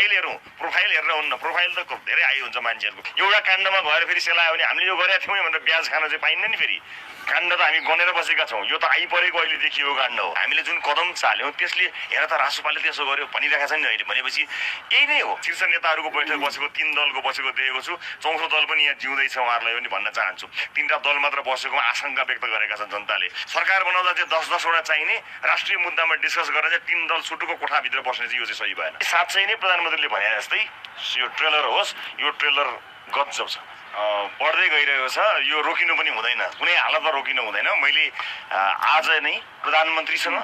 Profile हेरौँ, profile हेरेर हुन्न। प्रोफाइल त धेरै हाई हुन्छ मान्छेहरूको। एउटा काण्डमा गएर फेरि सेलायो भने हामीले यो गरेका थियौँ भनेर ब्याज खान चाहिँ पाइन्न नि। फेरि काण्ड त हामी गनेर बसेका छौँ। यो त आइपरेको अहिले देखिएको काण्ड हो। हामीले जुन कदम चाल्यौँ त्यसले हेर त रासोपाले त्यसो गर्यो भनिरहेका छन् नि अहिले। भनेपछि यही नै हो। शीर्ष नेताहरूको बैठक बसेको 3 दलको बसेको देखेको छु। चौथो दल पनि यहाँ जिउँदैछ, उहाँहरूलाई पनि भन्न चाहन्छु। 3टा दल मात्र बसेकोमा आशंका व्यक्त गरेका छन् जनताले। सरकार बनाउँदा चाहिँ 10-10 वटा चाहिने राष्ट्रिय मुद्दामा डिस्कस गरेर चाहिँ 3 दल सुटुको कोठाभित्र बस्ने चाहिँ यो चाहिँ सही भएन। साँच्चै नै प्रधानमन्त्रीले भने जस्तै यो ट्रेलर होस्, यो ट्रेलर गजब छ, बढ्दै गइरहेको छ। यो रोकिनु पनि हुँदैन, कुनै हालतमा रोकिनु हुँदैन। मैले आज नै प्रधानमन्त्रीसँग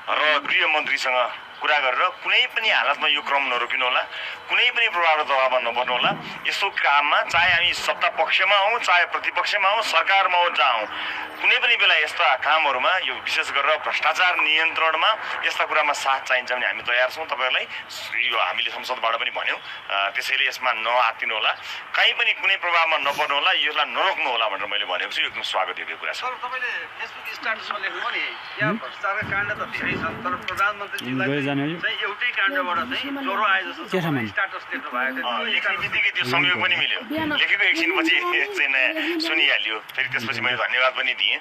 र गृहमन्त्रीसँग कुरा गरेर कुनै पनि हालतमा यो क्रम नरोकिनु होला, कुनै पनि प्रभाव र दबावमा नपर्नु होला। यस्तो काममा चाहे हामी सत्ता पक्षमा हौँ, चाहे प्रतिपक्षमा हौँ, सरकारमा हौँ, जहाँ हौँ, कुनै पनि बेला यस्ता कामहरूमा यो विशेष गरेर भ्रष्टाचार नियन्त्रणमा यस्ता कुरामा साथ चाहिन्छ भने हामी तयार छौँ। तपाईँहरूलाई यो हामीले संसदबाट पनि भन्यौँ। त्यसैले यसमा नआत्तिनु होला, कहीँ पनि कुनै प्रभावमा नपर्नु होला, यसलाई नरोक्नु होला भनेर मैले भनेको छु। एकदम स्वागत योग्य कुरा छ। तपाईँले फेसबुक स्ट्याटसमा लेख्नुभयो नि, यहाँ भ्रष्टाचारका काण्ड त धेरै छन्, तर प्रधानमन्त्रीजीलाई चाहिँ एउटै काण्डबाट चाहिँ ज्वरो आए जस्तो स्ट्याटस लेख्नु भएको थियो। लेख्ने बित्तिकै त्यो संयोग पनि मिल्यो। लेखेको एकछिनपछि चाहिँ नयाँ सुनिहाल्यो। फेरि त्यसपछि मैले धन्यवाद पनि दिएँ।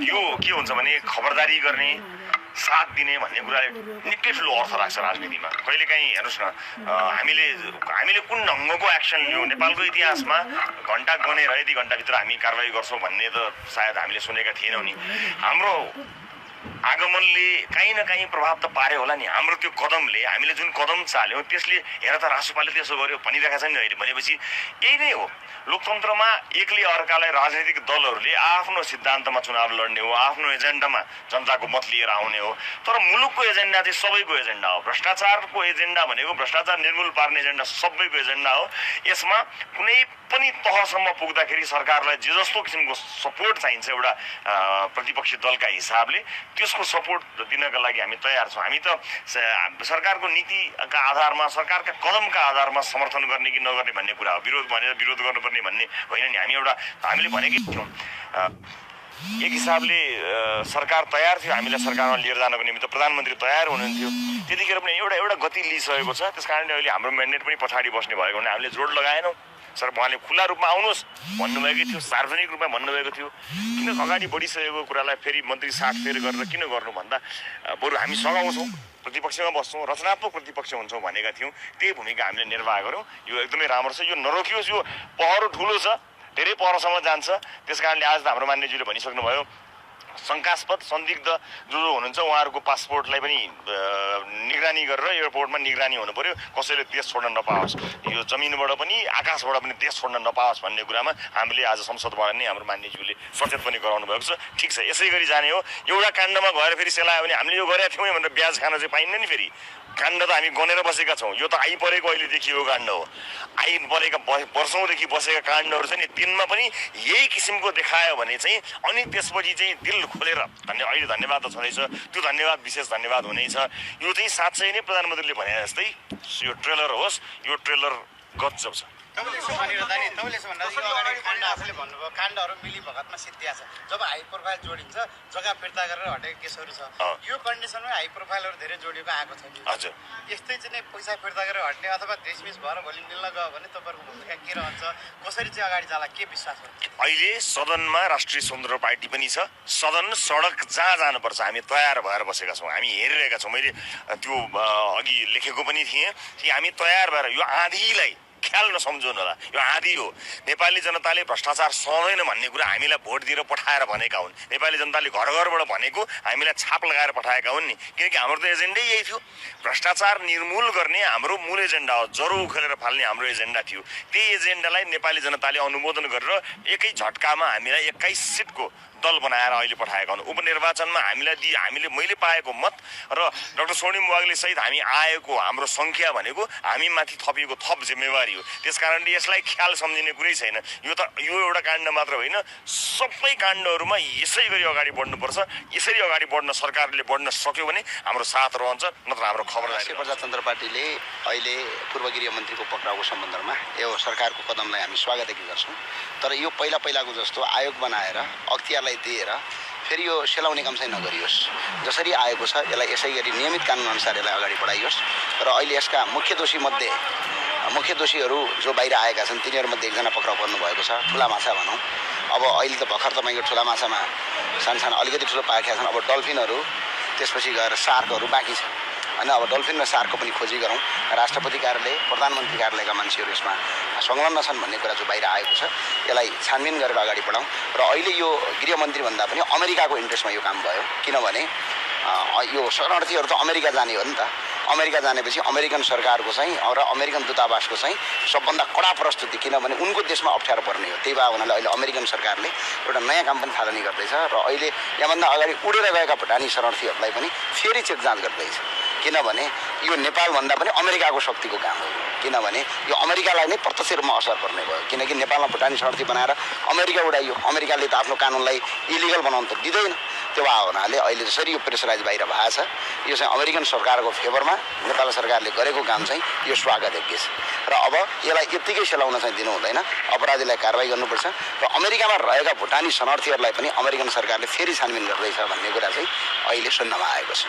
यो के हुन्छ भने खबरदारी गर्ने, साथ दिने भन्ने कुराले निकै ठुलो अर्थ राख्छ राजनीतिमा। कहिलेकाहीँ हेर्नुहोस् न, हामीले कुन ढङ्गको एक्सन लियौँ। नेपालको इतिहासमा घन्टा गनेर यति घन्टाभित्र हामी कारवाही गर्छौँ भन्ने त सायद हामीले सुनेका थिएनौँ नि। हाम्रो आगमनले कहीँ न कहीँ प्रभाव त पार्यो होला नि। हाम्रो त्यो कदमले, हामीले जुन कदम चाल्यौँ त्यसले हेर त रासोपाले त्यसो गर्यो भनिरहेका छन् नि अहिले। भनेपछि यही नै हो। लोकतन्त्रमा एकले अर्कालाई, राजनीतिक दलहरूले आफ्नो सिद्धान्तमा चुनाव लड्ने हो, आफ्नो एजेन्डामा जनताको मत लिएर आउने हो। तर मुलुकको एजेन्डा चाहिँ सबैको एजेन्डा हो। भ्रष्टाचारको एजेन्डा भनेको भ्रष्टाचार निर्मूल पार्ने एजेन्डा सबैको एजेन्डा हो। यसमा कुनै पनि तहसम्म पुग्दाखेरि सरकारलाई जे जस्तो किसिमको सपोर्ट चाहिन्छ एउटा प्रतिपक्षी दलका हिसाबले, त्यसको सपोर्ट दिनका लागि हामी तयार छौँ। हामी त सरकारको नीतिका आधारमा, सरकारका कदमका आधारमा समर्थन गर्ने कि नगर्ने भन्ने कुरा हो। विरोध भनेर विरोध गर्नुपर्ने भन्ने होइन नि। हामीले भनेकै थियौँ एक हिसाबले सरकार तयार थियो हामीलाई सरकारमा लिएर जानको निमित्त, प्रधानमन्त्री तयार हुनुहुन्थ्यो। त्यतिखेर पनि एउटा गति लिइसकेको छ। त्यस कारणले अहिले हाम्रो म्यान्डेट पनि पछाडि बस्ने भएको भने हामीले जोड लगाएनौँ। सर उहाँले खुला रूपमा आउनुहोस् भन्नुभएको थियो, सार्वजनिक रूपमा भन्नुभएको थियो। किन अगाडि बढिसकेको कुरालाई फेरि मन्त्री साटफेर गरेर किन गर्नु भन्दा बरु हामी सघाउँछौँ, प्रतिपक्षमा बस्छौँ, रचनात्मक प्रतिपक्ष हुन्छौँ भनेका थियौँ। त्यही भूमिका हामीले निर्वाह गऱ्यौँ। यो एकदमै राम्रो छ। यो नरोकियोस्। यो पहरो ठुलो छ, धेरै पहरोसम्म जान्छ। त्यस कारणले आज त हाम्रो मान्यज्यूले भनिसक्नुभयो, शङ्कास्पद संदिग्ध जो हुनुहुन्छ उहाँहरूको पासपोर्टलाई पनि निगरानी गरेर एयरपोर्टमा निगरानी हुनु पर्यो, कसैले देश छोड्न नपाओस्, यो जमिनबाट पनि आकाशबाट पनि देश छोड्न नपाओस् भन्ने कुरामा हामीले आज संसदबाट नै हाम्रो मान्यज्यूले सचेत पनि गराउनु भएको छ। ठिक छ, यसै गरी जाने हो। एउटा काण्डमा गएर फेरि सेलायो भने हामीले यो गरेका थियौँ भनेर ब्याज खान चाहिँ पाइन्न नि। फेरि काण्ड त हामी गनेर बसेका छौँ। यो त आइपरेको अहिले देखिएको काण्ड हो। आइपरेका वर्षौँदेखि बसेका काण्डहरू चाहिँ नि तिनमा पनि यही किसिमको देखायो भने चाहिँ अनि त्यसपछि चाहिँ दिल खोलेर अहिले धन्यवाद त छँदैछ, त्यो धन्यवाद विशेष धन्यवाद हुनेछ। यो चाहिँ साँच्चै नै प्रधानमन्त्रीले भने जस्तै यो ट्रेलर होस्, यो ट्रेलर गजब छ। आफूले भन्नुभयो काण्डहरू मिलीभगतमा सिद्धिया छ। जब हाई प्रोफाइल जोडिन्छ, जग्गा फिर्ता गरेर हटेको केसहरू छ। यो कन्डिसनमा हाई प्रोफाइलहरू धेरै जोडिएको आएको छ। हजुर, यस्तै चाहिँ पैसा फिर्ता गरेर हट्ने अथवा देशमिस भएर भोलि मिल्न गयो भने तपाईँहरूको भूमिका के रहन्छ, कसरी चाहिँ अगाडि जाला, के विश्वास हो? अहिले सदनमा राष्ट्रिय स्वतन्त्र पार्टी पनि छ। सदन सडक जहाँ जानुपर्छ हामी तयार भएर बसेका छौँ, हामी हेरिरहेका छौँ। मैले त्यो अघि लेखेको पनि थिएँ कि हामी तयार भएर यो आँधीलाई ख्याल नसम्झुनु होला। यो आँधी हो। नेपाली जनताले भ्रष्टाचार सहँदैन भन्ने कुरा हामीलाई भोट दिएर पठाएर भनेका हुन्। नेपाली जनताले घर घरबाट भनेको हामीलाई छाप लगाएर पठाएका हुन् नि। किनकि हाम्रो त एजेन्डै यही थियो, भ्रष्टाचार निर्मूल गर्ने हाम्रो मूल एजेन्डा हो। ज्वरो उखेलेर फाल्ने हाम्रो एजेन्डा थियो। त्यही एजेन्डालाई नेपाली जनताले अनुमोदन गरेर एकै झट्कामा हामीलाई 21 सिटको दल बनाएर अहिले पठाएका हुन्। उपनिर्वाचनमा हामीले मैले पाएको मत र डाक्टर स्वर्णिम वाग्ले सहित हामी आएको हाम्रो सङ्ख्या भनेको हामी माथि थपिएको थप जिम्मेवारी हो। त्यसकारणले यसलाई ख्याल सम्झिने कुरै छैन। यो एउटा काण्ड मात्र होइन, सबै काण्डहरूमा यसै गरी अगाडि बढ्नुपर्छ। यसरी अगाडि बढ्न सरकारले बढ्न सक्यो भने हाम्रो साथ रहन्छ, नत्र हाम्रो खबरदारी। प्रजातन्त्र पार्टीले अहिले पूर्व गृहमन्त्रीको पक्राउको सम्बन्धमा यो सरकारको कदमलाई हामी स्वागत गर्छौँ। तर यो पहिलाको जस्तो आयोग बनाएर अख्तियारलाई दिएर फेरि यो सेलाउने काम चाहिँ नगरियोस्। जसरी आएको छ यसलाई यसै गरी नियमित कानुनअनुसार यसलाई अगाडि बढाइयोस् र अहिले यसका मुख्य दोषीहरू जो बाहिर आएका छन् तिनीहरूमध्ये एकजना पक्राउ पर्नुभएको छ, ठुला माछा भनौँ। अब अहिले त भर्खर तपाईँको ठुला माछामा सानो अलिकति ठुलो पाएका छन्। अब डल्फिनहरू त्यसपछि गएर सार्कहरू बाँकी छ होइन। अब डल्फिन र सार्कको पनि खोजी गरौँ। राष्ट्रपति कार्यालय, प्रधानमन्त्री कार्यालयका मान्छेहरू यसमा संलग्न छन् भन्ने कुरा जो बाहिर आएको छ यसलाई छानबिन गरेर अगाडि बढाउँ। र अहिले यो गृहमन्त्री भन्दा पनि अमेरिकाको इन्ट्रेस्टमा यो काम भयो, किनभने यो शरणार्थीहरू त अमेरिका जाने हो नि त। अमेरिका जानेपछि अमेरिकन सरकारको चाहिँ र अमेरिकन दूतावासको चाहिँ सबभन्दा कडा प्रस्तुति, किनभने उनको देशमा अप्ठ्यारो पर्ने हो। त्यही भए हुनाले अहिले अमेरिकन सरकारले एउटा नयाँ काम पनि थालनी गर्दैछ र अहिले यहाँभन्दा अगाडि उडेर गएका भुटानी शरणार्थीहरूलाई पनि फेरि चेक जाँच गर्दैछ, किनभने यो नेपालभन्दा पनि अमेरिकाको शक्तिको काम हो। किनभने यो अमेरिकालाई नै प्रत्यक्ष रूपमा असर पर्ने भयो, किनकि नेपालमा भुटानी शरणार्थी बनाएर अमेरिका उडाइयो। अमेरिकाले त आफ्नो कानुनलाई इलिगल बनाउन त दिँदैन। त्यो भए हुनाले अहिले जसरी यो प्रेसराइज बाहिर भएको छ यो चाहिँ अमेरिकन सरकारको फेभरमा नेपाल सरकारले गरेको काम चाहिँ यो स्वागत योग्य छ। र अब यसलाई यत्तिकै सेलाउन चाहिँ दिनु हुँदैन, अपराधीलाई कारवाही गर्नुपर्छ। र अमेरिकामा रहेका भुटानी शरणार्थीहरूलाई पनि अमेरिकन सरकारले फेरि छानबिन गर्दैछ भन्ने कुरा चाहिँ अहिले सुन्नमा आएको छ।